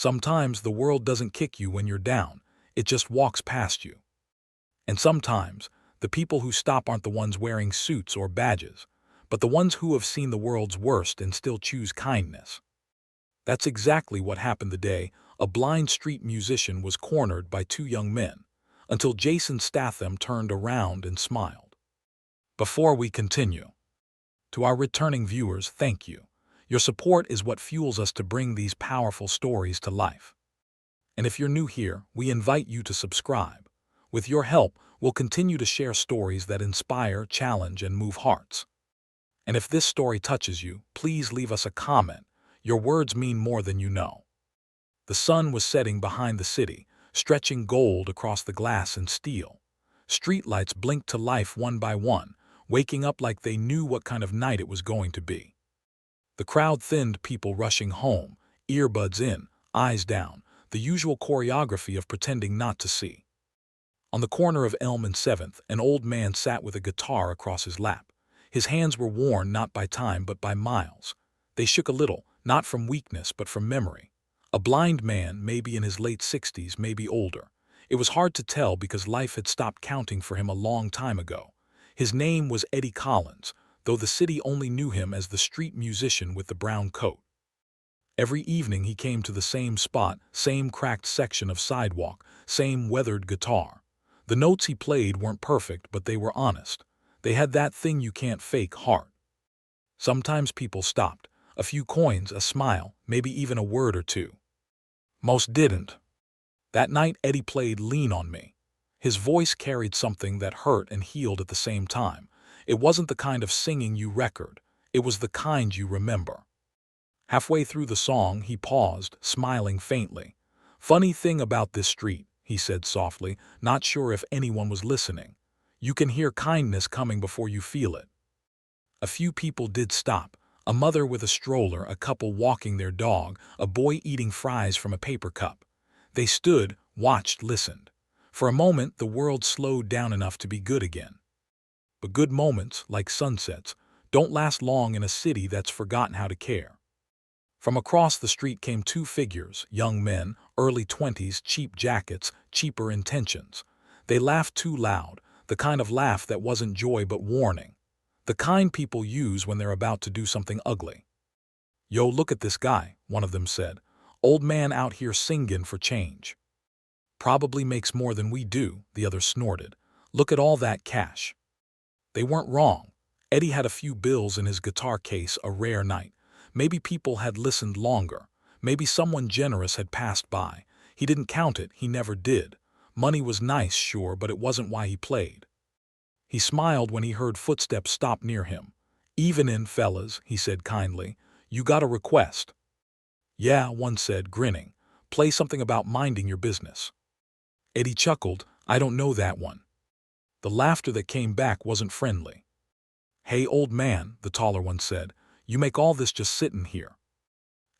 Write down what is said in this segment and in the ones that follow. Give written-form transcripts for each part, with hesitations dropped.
Sometimes the world doesn't kick you when you're down, it just walks past you. And sometimes, the people who stop aren't the ones wearing suits or badges, but the ones who have seen the world's worst and still choose kindness. That's exactly what happened the day a blind street musician was cornered by two young men, until Jason Statham turned around and smiled. Before we continue, to our returning viewers, thank you. Your support is what fuels us to bring these powerful stories to life. And if you're new here, we invite you to subscribe. With your help, we'll continue to share stories that inspire, challenge, and move hearts. And if this story touches you, please leave us a comment. Your words mean more than you know. The sun was setting behind the city, stretching gold across the glass and steel. Streetlights blinked to life one by one, waking up like they knew what kind of night it was going to be. The crowd thinned, people rushing home, earbuds in, eyes down, the usual choreography of pretending not to see. On the corner of Elm and 7th, an old man sat with a guitar across his lap. His hands were worn not by time but by miles. They shook a little, not from weakness but from memory. A blind man, maybe in his late 60s, maybe older. It was hard to tell because life had stopped counting for him a long time ago. His name was Eddie Collins, though the city only knew him as the street musician with the brown coat. Every evening he came to the same spot, same cracked section of sidewalk, same weathered guitar. The notes he played weren't perfect, but they were honest. They had that thing you can't fake, heart. Sometimes people stopped. A few coins, a smile, maybe even a word or two. Most didn't. That night Eddie played Lean on Me. His voice carried something that hurt and healed at the same time. It wasn't the kind of singing you record. It was the kind you remember. Halfway through the song, he paused, smiling faintly. "Funny thing about this street," he said softly, not sure if anyone was listening. "You can hear kindness coming before you feel it." A few people did stop. A mother with a stroller, a couple walking their dog, a boy eating fries from a paper cup. They stood, watched, listened. For a moment, the world slowed down enough to be good again. But good moments, like sunsets, don't last long in a city that's forgotten how to care. From across the street came two figures, young men, early 20s, cheap jackets, cheaper intentions. They laughed too loud, the kind of laugh that wasn't joy but warning. The kind people use when they're about to do something ugly. "Yo, look at this guy," one of them said. "Old man out here singing for change." "Probably makes more than we do," the other snorted. "Look at all that cash." They weren't wrong. Eddie had a few bills in his guitar case, a rare night. Maybe people had listened longer. Maybe someone generous had passed by. He didn't count it, he never did. Money was nice, sure, but it wasn't why he played. He smiled when he heard footsteps stop near him. "Even in, fellas," he said kindly. "You got a request?" "Yeah," one said, grinning. "Play something about minding your business." Eddie chuckled. "I don't know that one." The laughter that came back wasn't friendly. "Hey, old man," the taller one said, "you make all this just sitting here."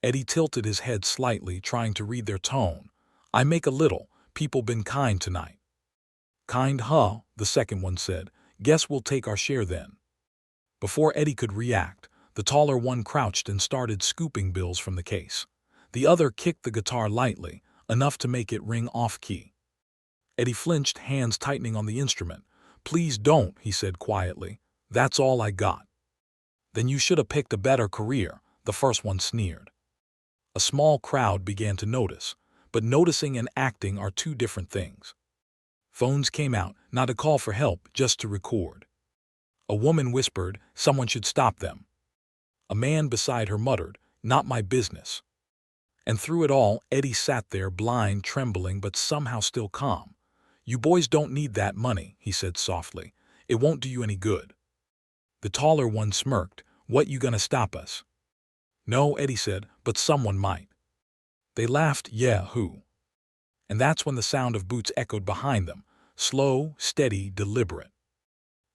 Eddie tilted his head slightly, trying to read their tone. "I make a little. People been kind tonight." "Kind, huh?" the second one said. "Guess we'll take our share then." Before Eddie could react, the taller one crouched and started scooping bills from the case. The other kicked the guitar lightly, enough to make it ring off-key. Eddie flinched, hands tightening on the instrument. "Please don't," he said quietly. "That's all I got." "Then you should have picked a better career," the first one sneered. A small crowd began to notice, but noticing and acting are two different things. Phones came out, not to call for help, just to record. A woman whispered, "Someone should stop them." A man beside her muttered, "Not my business." And through it all, Eddie sat there, blind, trembling, but somehow still calm. "You boys don't need that money," he said softly. "It won't do you any good." The taller one smirked. "What, you gonna stop us?" "No," Eddie said, "but someone might." They laughed. "Yeah, who?" And that's when the sound of boots echoed behind them, slow, steady, deliberate.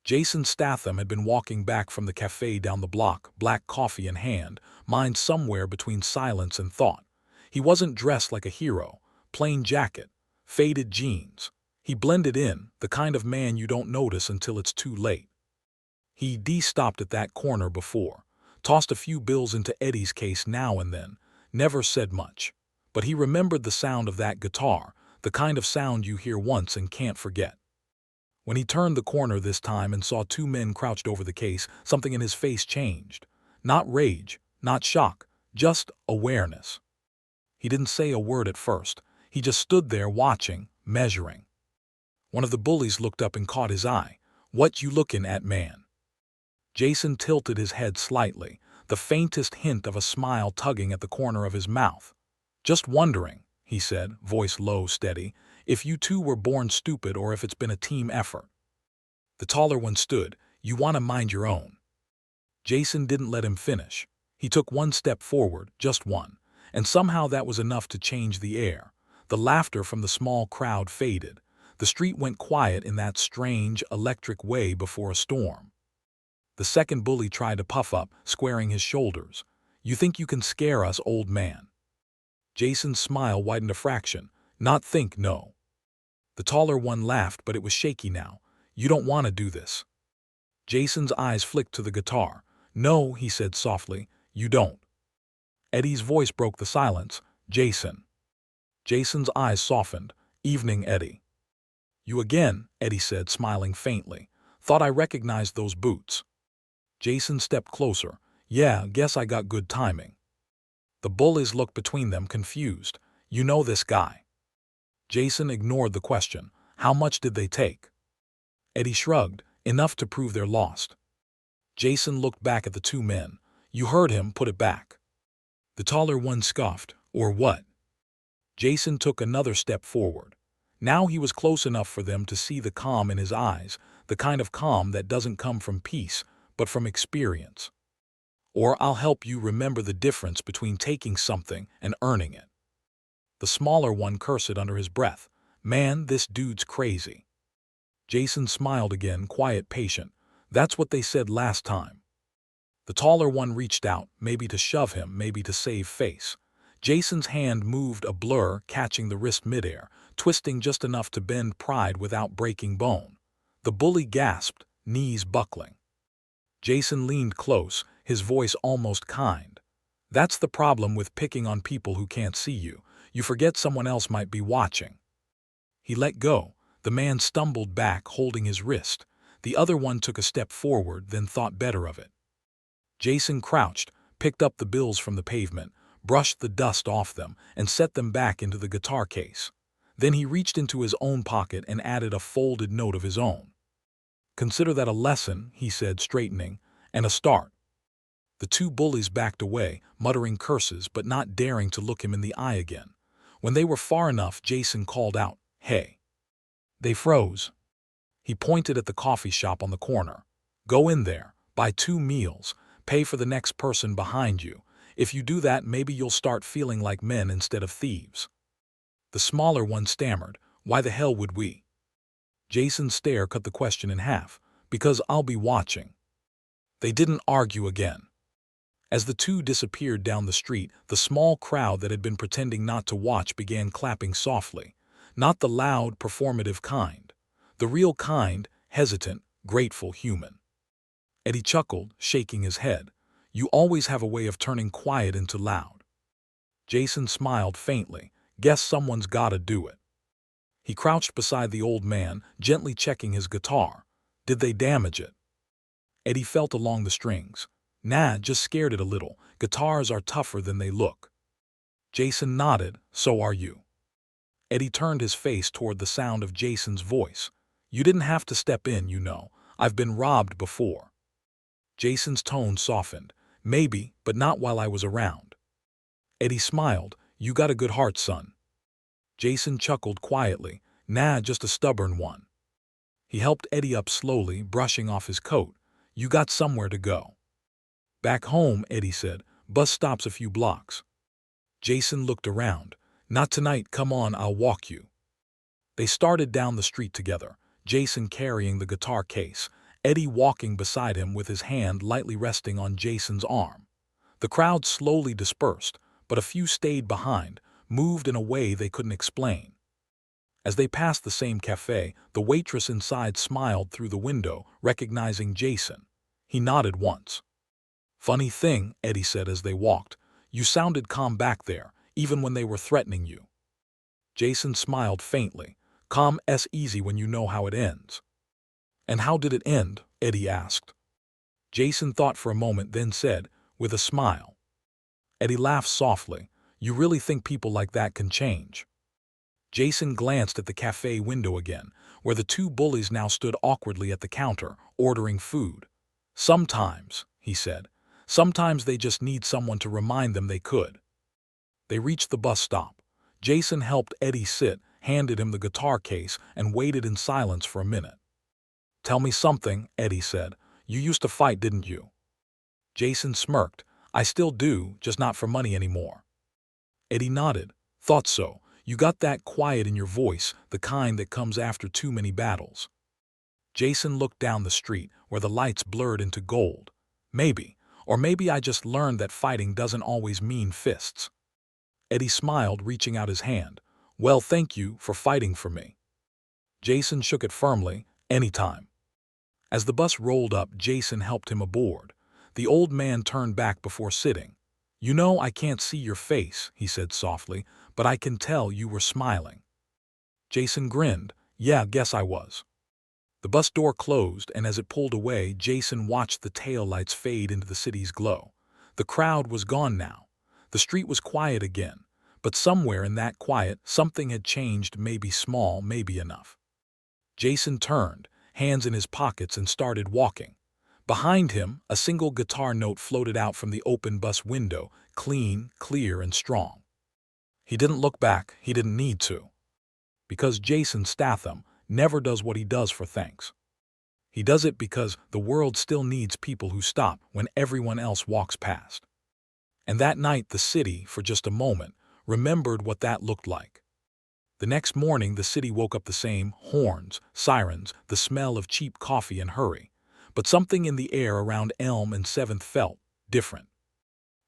Jason Statham had been walking back from the cafe down the block, black coffee in hand, mind somewhere between silence and thought. He wasn't dressed like a hero, plain jacket, faded jeans. He blended in, the kind of man you don't notice until it's too late. He stopped at that corner before, tossed a few bills into Eddie's case now and then, never said much. But he remembered the sound of that guitar, the kind of sound you hear once and can't forget. When he turned the corner this time and saw two men crouched over the case, something in his face changed. Not rage, not shock, just awareness. He didn't say a word at first. He just stood there watching, measuring. One of the bullies looked up and caught his eye. "What you looking at, man?" Jason tilted his head slightly, the faintest hint of a smile tugging at the corner of his mouth. "Just wondering," he said, voice low, steady, "if you two were born stupid or if it's been a team effort." The taller one stood. "You want to mind your own." Jason didn't let him finish. He took one step forward, just one, and somehow that was enough to change the air. The laughter from the small crowd faded. The street went quiet in that strange, electric way before a storm. The second bully tried to puff up, squaring his shoulders. "You think you can scare us, old man?" Jason's smile widened a fraction. "Not think, no." The taller one laughed, but it was shaky now. "You don't want to do this." Jason's eyes flicked to the guitar. "No," he said softly, "you don't." Eddie's voice broke the silence. "Jason." Jason's eyes softened. "Evening, Eddie." "You again," Eddie said, smiling faintly. "Thought I recognized those boots." Jason stepped closer. "Yeah, guess I got good timing." The bullies looked between them, confused. "You know this guy?" Jason ignored the question. "How much did they take?" Eddie shrugged. "Enough to prove they're lost." Jason looked back at the two men. "You heard him, put it back." The taller one scoffed. "Or what?" Jason took another step forward. Now he was close enough for them to see the calm in his eyes, the kind of calm that doesn't come from peace, but from experience. "Or I'll help you remember the difference between taking something and earning it." The smaller one cursed under his breath. "Man, this dude's crazy." Jason smiled again, quiet, patient. "That's what they said last time." The taller one reached out, maybe to shove him, maybe to save face. Jason's hand moved a blur, catching the wrist midair, twisting just enough to bend pride without breaking bone. The bully gasped, knees buckling. Jason leaned close, his voice almost kind. "That's the problem with picking on people who can't see you. You forget someone else might be watching." He let go. The man stumbled back, holding his wrist. The other one took a step forward, then thought better of it. Jason crouched, picked up the bills from the pavement, brushed the dust off them, and set them back into the guitar case. Then he reached into his own pocket and added a folded note of his own. "Consider that a lesson," he said, straightening, "and a start." The two bullies backed away, muttering curses but not daring to look him in the eye again. When they were far enough, Jason called out, "Hey." They froze. He pointed at the coffee shop on the corner. "Go in there, buy 2 meals, pay for the next person behind you. If you do that, maybe you'll start feeling like men instead of thieves." The smaller one stammered, "Why the hell would we?" Jason's stare cut the question in half. "Because I'll be watching." They didn't argue again. As the two disappeared down the street, the small crowd that had been pretending not to watch began clapping softly. Not the loud, performative kind. The real kind, hesitant, grateful human. Eddie chuckled, shaking his head. "You always have a way of turning quiet into loud." Jason smiled faintly. "Guess someone's gotta do it." He crouched beside the old man, gently checking his guitar. "Did they damage it?" Eddie felt along the strings. "Nah, just scared it a little. Guitars are tougher than they look." Jason nodded. "So are you." Eddie turned his face toward the sound of Jason's voice. "You didn't have to step in, you know. I've been robbed before." Jason's tone softened. "Maybe, but not while I was around." Eddie smiled. "You got a good heart, son." Jason chuckled quietly. "Nah, just a stubborn one." He helped Eddie up slowly, brushing off his coat. "You got somewhere to go." "Back home," Eddie said. "Bus stop's a few blocks." Jason looked around. "Not tonight, come on, I'll walk you." They started down the street together, Jason carrying the guitar case, Eddie walking beside him with his hand lightly resting on Jason's arm. The crowd slowly dispersed, but a few stayed behind, moved in a way they couldn't explain. As they passed the same cafe, the waitress inside smiled through the window, recognizing Jason. He nodded once. "Funny thing," Eddie said as they walked, "you sounded calm back there, even when they were threatening you. Jason smiled faintly. Calm's easy when you know how it ends. And how did it end? Eddie asked. Jason thought for a moment, then said, with a smile. Eddie laughed softly. You really think people like that can change? Jason glanced at the cafe window again, where the two bullies now stood awkwardly at the counter, ordering food. Sometimes, he said. Sometimes they just need someone to remind them they could. They reached the bus stop. Jason helped Eddie sit, handed him the guitar case, and waited in silence for a minute. Tell me something, Eddie said. You used to fight, didn't you? Jason smirked. I still do, just not for money anymore. Eddie nodded. Thought so. You got that quiet in your voice, the kind that comes after too many battles. Jason looked down the street, where the lights blurred into gold. Maybe, or maybe I just learned that fighting doesn't always mean fists. Eddie smiled, reaching out his hand. Well, thank you for fighting for me. Jason shook it firmly. Anytime. As the bus rolled up, Jason helped him aboard. The old man turned back before sitting. You know, I can't see your face, he said softly, but I can tell you were smiling. Jason grinned. Yeah, guess I was. The bus door closed, and as it pulled away, Jason watched the taillights fade into the city's glow. The crowd was gone now. The street was quiet again, but somewhere in that quiet, something had changed, maybe small, maybe enough. Jason turned, hands in his pockets, and started walking. Behind him, a single guitar note floated out from the open bus window, clean, clear, and strong. He didn't look back. He didn't need to. Because Jason Statham never does what he does for thanks. He does it because the world still needs people who stop when everyone else walks past. And that night, the city, for just a moment, remembered what that looked like. The next morning, the city woke up the same: horns, sirens, the smell of cheap coffee and hurry. But something in the air around Elm and 7th felt different.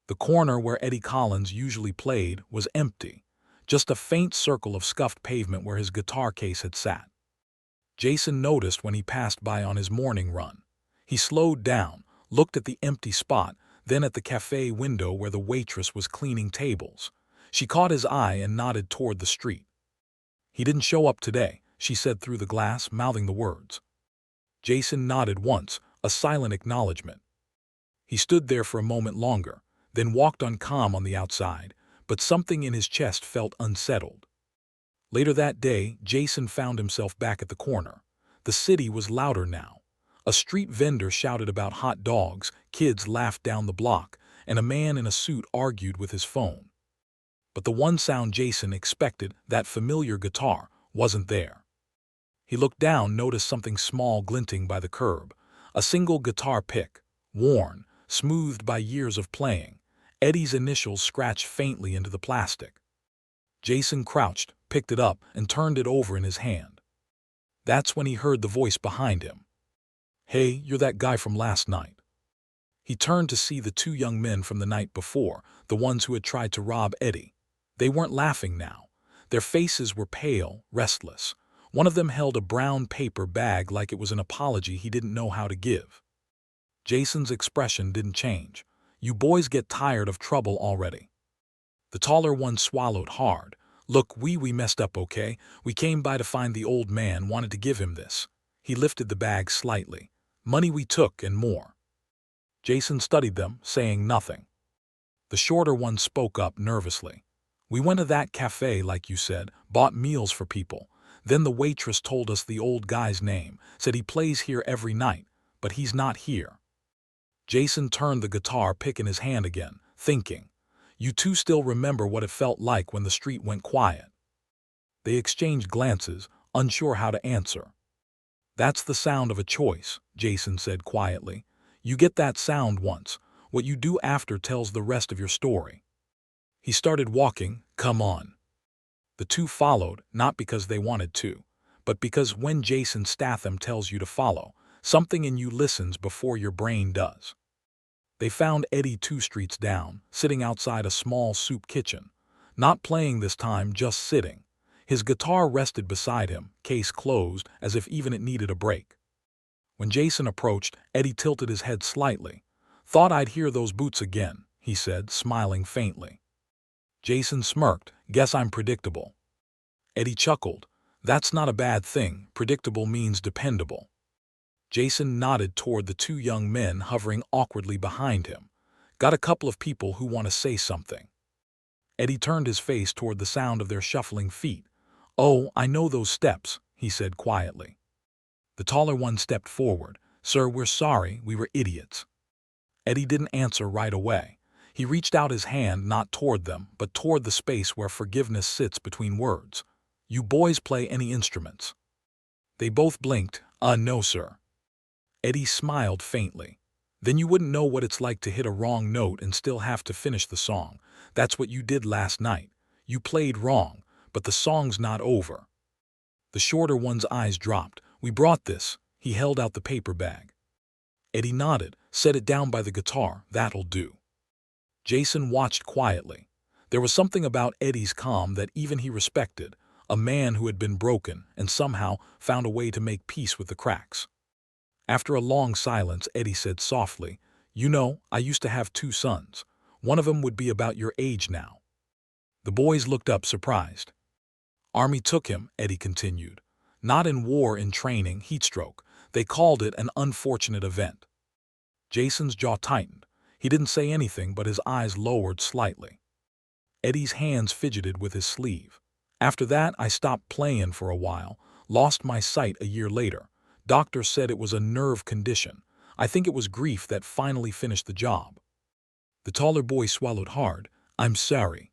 The corner where Eddie Collins usually played was empty, just a faint circle of scuffed pavement where his guitar case had sat. Jason noticed when he passed by on his morning run. He slowed down, looked at the empty spot, then at the cafe window where the waitress was cleaning tables. She caught his eye and nodded toward the street. He didn't show up today, she said through the glass, mouthing the words. Jason nodded once, a silent acknowledgement. He stood there for a moment longer, then walked on calm on the outside, but something in his chest felt unsettled. Later that day, Jason found himself back at the corner. The city was louder now. A street vendor shouted about hot dogs, kids laughed down the block, and a man in a suit argued with his phone. But the one sound Jason expected, that familiar guitar, wasn't there. He looked down, noticed something small glinting by the curb. A single guitar pick, worn, smoothed by years of playing. Eddie's initials scratched faintly into the plastic. Jason crouched, picked it up, and turned it over in his hand. That's when he heard the voice behind him. Hey, you're that guy from last night. He turned to see the two young men from the night before, the ones who had tried to rob Eddie. They weren't laughing now. Their faces were pale, restless. One of them held a brown paper bag like it was an apology he didn't know how to give. Jason's expression didn't change. You boys get tired of trouble already. The taller one swallowed hard. Look, we messed up, okay? We came by to find the old man, wanted to give him this. He lifted the bag slightly. Money we took and more. Jason studied them, saying nothing. The shorter one spoke up nervously. We went to that cafe, like you said, bought meals for people. Then the waitress told us the old guy's name, said he plays here every night, but he's not here. Jason turned the guitar pick in his hand again, thinking. You two still remember what it felt like when the street went quiet. They exchanged glances, unsure how to answer. That's the sound of a choice, Jason said quietly. You get that sound once. What you do after tells the rest of your story. He started walking. Come on. The two followed, not because they wanted to, but because when Jason Statham tells you to follow, something in you listens before your brain does. They found Eddie 2 streets down, sitting outside a small soup kitchen. Not playing this time, just sitting. His guitar rested beside him, case closed, as if even it needed a break. When Jason approached, Eddie tilted his head slightly. Thought I'd hear those boots again, he said, smiling faintly. Jason smirked. Guess I'm predictable. Eddie chuckled. That's not a bad thing. Predictable means dependable. Jason nodded toward the two young men hovering awkwardly behind him. Got a couple of people who want to say something. Eddie turned his face toward the sound of their shuffling feet. Oh, I know those steps, he said quietly. The taller one stepped forward. Sir, we're sorry, we were idiots. Eddie didn't answer right away. He reached out his hand not toward them, but toward the space where forgiveness sits between words. You boys play any instruments? They both blinked. No, sir. Eddie smiled faintly. Then you wouldn't know what it's like to hit a wrong note and still have to finish the song. That's what you did last night. You played wrong, but the song's not over. The shorter one's eyes dropped. We brought this. He held out the paper bag. Eddie nodded. Set it down by the guitar. That'll do. Jason watched quietly. There was something about Eddie's calm that even he respected, a man who had been broken and somehow found a way to make peace with the cracks. After a long silence, Eddie said softly, You know, I used to have 2 sons. One of them would be about your age now. The boys looked up surprised. Army took him, Eddie continued. Not in war, in training, heatstroke. They called it an unfortunate event. Jason's jaw tightened. He didn't say anything, but his eyes lowered slightly. Eddie's hands fidgeted with his sleeve. After that, I stopped playing for a while, lost my sight a year later. Doctor said it was a nerve condition. I think it was grief that finally finished the job. The taller boy swallowed hard. I'm sorry.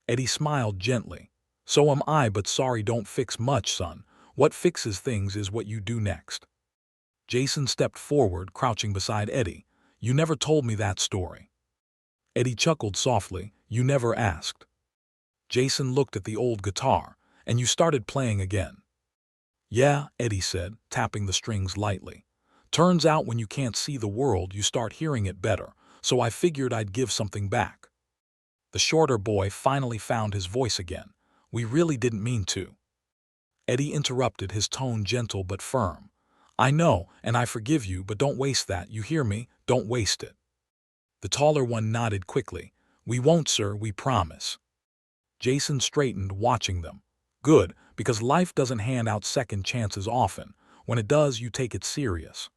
Eddie smiled gently. So am I, but sorry don't fix much, son. What fixes things is what you do next. Jason stepped forward, crouching beside Eddie. You never told me that story. Eddie chuckled softly. You never asked. Jason looked at the old guitar. And you started playing again. Yeah, Eddie said, tapping the strings lightly. Turns out when you can't see the world, you start hearing it better, so I figured I'd give something back. The shorter boy finally found his voice again. We really didn't mean to. Eddie interrupted, his tone gentle but firm. I know, and I forgive you, but don't waste that, you hear me? Don't waste it. The taller one nodded quickly. We won't, sir, we promise. Jason straightened, watching them. Good, because life doesn't hand out second chances often. When it does, you take it serious.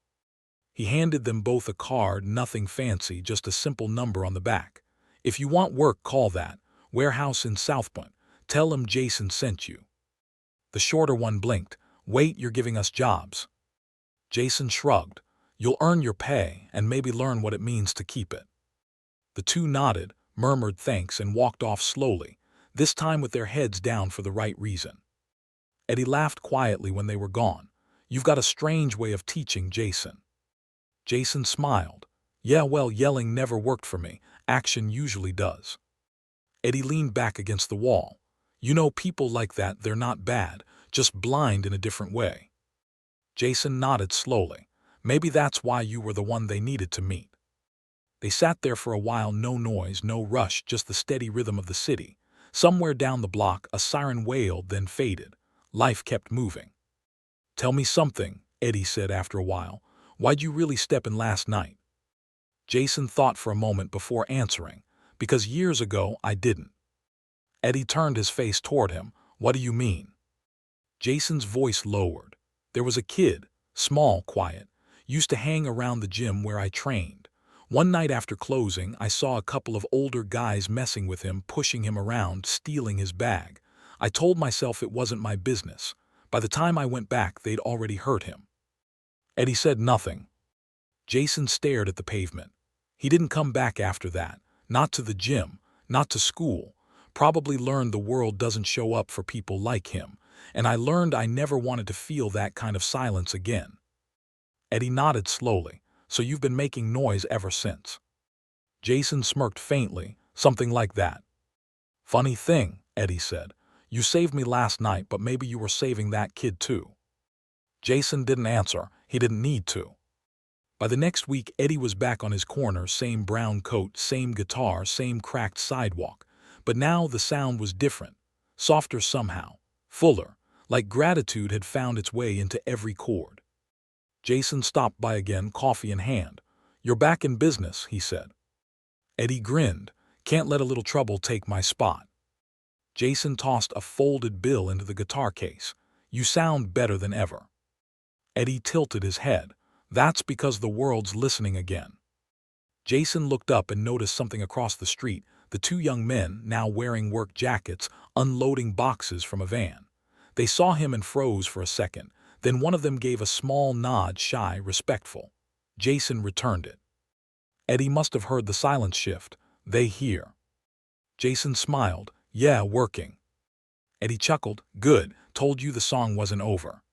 He handed them both a card, nothing fancy, just a simple number on the back. If you want work, call that. Warehouse in South Point. Tell him Jason sent you. The shorter one blinked. Wait, you're giving us jobs. Jason shrugged. You'll earn your pay and maybe learn what it means to keep it. The two nodded, murmured thanks, and walked off slowly, this time with their heads down for the right reason. Eddie laughed quietly when they were gone. You've got a strange way of teaching, Jason. Jason smiled. Yeah, well, yelling never worked for me. Action usually does. Eddie leaned back against the wall. You know, people like that, they're not bad, just blind in a different way. Jason nodded slowly. Maybe that's why you were the one they needed to meet. They sat there for a while, no noise, no rush, just the steady rhythm of the city. Somewhere down the block, a siren wailed, then faded. Life kept moving. Tell me something, Eddie said after a while. Why'd you really step in last night? Jason thought for a moment before answering. Because years ago, I didn't. Eddie turned his face toward him. What do you mean? Jason's voice lowered. There was a kid, small, quiet, used to hang around the gym where I trained. One night after closing, I saw a couple of older guys messing with him, pushing him around, stealing his bag. I told myself it wasn't my business. By the time I went back, they'd already hurt him. Eddie said nothing. Jason stared at the pavement. He didn't come back after that. Not to the gym, not to school. Probably learned the world doesn't show up for people like him. And I learned I never wanted to feel that kind of silence again. Eddie nodded slowly. So you've been making noise ever since? Jason smirked faintly, something like that. Funny thing, Eddie said. You saved me last night, but maybe you were saving that kid too. Jason didn't answer. He didn't need to. By the next week, Eddie was back on his corner, same brown coat, same guitar, same cracked sidewalk. But now the sound was different, softer somehow, fuller, like gratitude had found its way into every chord. Jason stopped by again, coffee in hand. You're back in business, he said. Eddie grinned. Can't let a little trouble take my spot. Jason tossed a folded bill into the guitar case. You sound better than ever. Eddie tilted his head. That's because the world's listening again. Jason looked up and noticed something across the street, the two young men, now wearing work jackets, unloading boxes from a van. They saw him and froze for a second. Then one of them gave a small nod, shy, respectful. Jason returned it. Eddie must have heard the silence shift. They hear. Jason smiled. Yeah, working. Eddie chuckled. Good, told you the song wasn't over.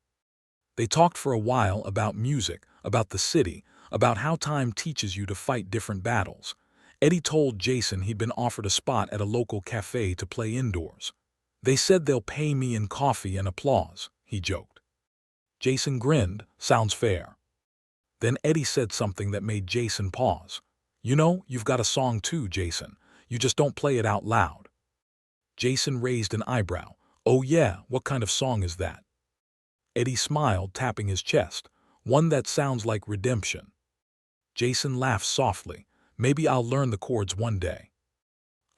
They talked for a while about music, about the city, about how time teaches you to fight different battles. Eddie told Jason he'd been offered a spot at a local cafe to play indoors. They said they'll pay me in coffee and applause, he joked. Jason grinned. Sounds fair. Then Eddie said something that made Jason pause. You know, you've got a song too, Jason. You just don't play it out loud. Jason raised an eyebrow. Oh yeah, what kind of song is that? Eddie smiled, tapping his chest. One that sounds like redemption. Jason laughed softly. Maybe I'll learn the chords one day.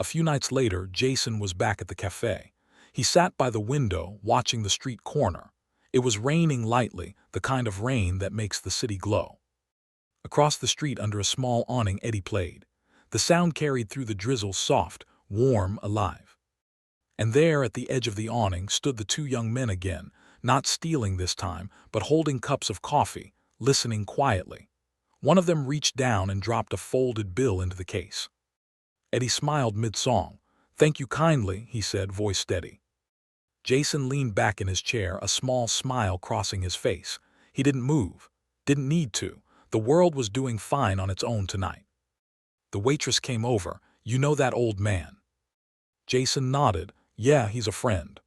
A few nights later, Jason was back at the cafe. He sat by the window, watching the street corner. It was raining lightly, the kind of rain that makes the city glow. Across the street under a small awning, Eddie played. The sound carried through the drizzle, soft, warm, alive. And there, at the edge of the awning, stood the two young men again, not stealing this time, but holding cups of coffee, listening quietly. One of them reached down and dropped a folded bill into the case. Eddie smiled mid-song. Thank you kindly, he said, voice steady. Jason leaned back in his chair, a small smile crossing his face. He didn't move. Didn't need to. The world was doing fine on its own tonight. The waitress came over. You know that old man? Jason nodded. Yeah, he's a friend.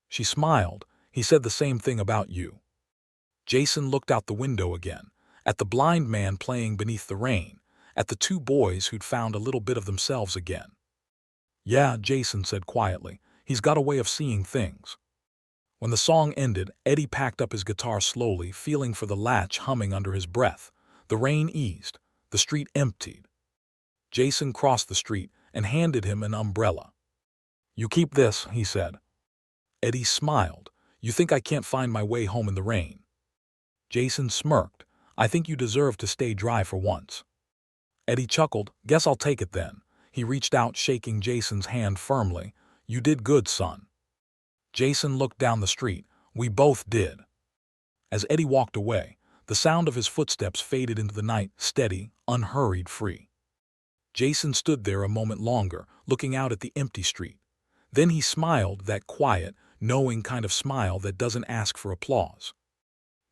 She smiled. He said the same thing about you. Jason looked out the window again, at the blind man playing beneath the rain, at the two boys who'd found a little bit of themselves again. Yeah, Jason said quietly. He's got a way of seeing things. When the song ended, Eddie packed up his guitar slowly, feeling for the latch, humming under his breath. The rain eased. The street emptied. Jason crossed the street and handed him an umbrella. You keep this, he said. Eddie smiled. You think I can't find my way home in the rain? Jason smirked. I think you deserve to stay dry for once. Eddie chuckled. Guess I'll take it then. He reached out, shaking Jason's hand firmly. You did good, son. Jason looked down the street. We both did. As Eddie walked away, the sound of his footsteps faded into the night, steady, unhurried, free. Jason stood there a moment longer, looking out at the empty street. Then he smiled, that quiet, knowing kind of smile that doesn't ask for applause.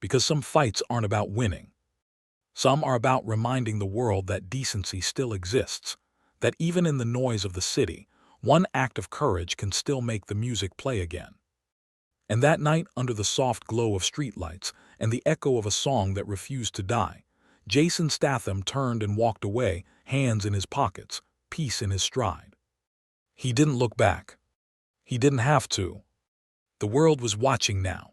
Because some fights aren't about winning. Some are about reminding the world that decency still exists, that even in the noise of the city, one act of courage can still make the music play again. And that night, under the soft glow of streetlights and the echo of a song that refused to die, Jason Statham turned and walked away, hands in his pockets, peace in his stride. He didn't look back. He didn't have to. The world was watching now.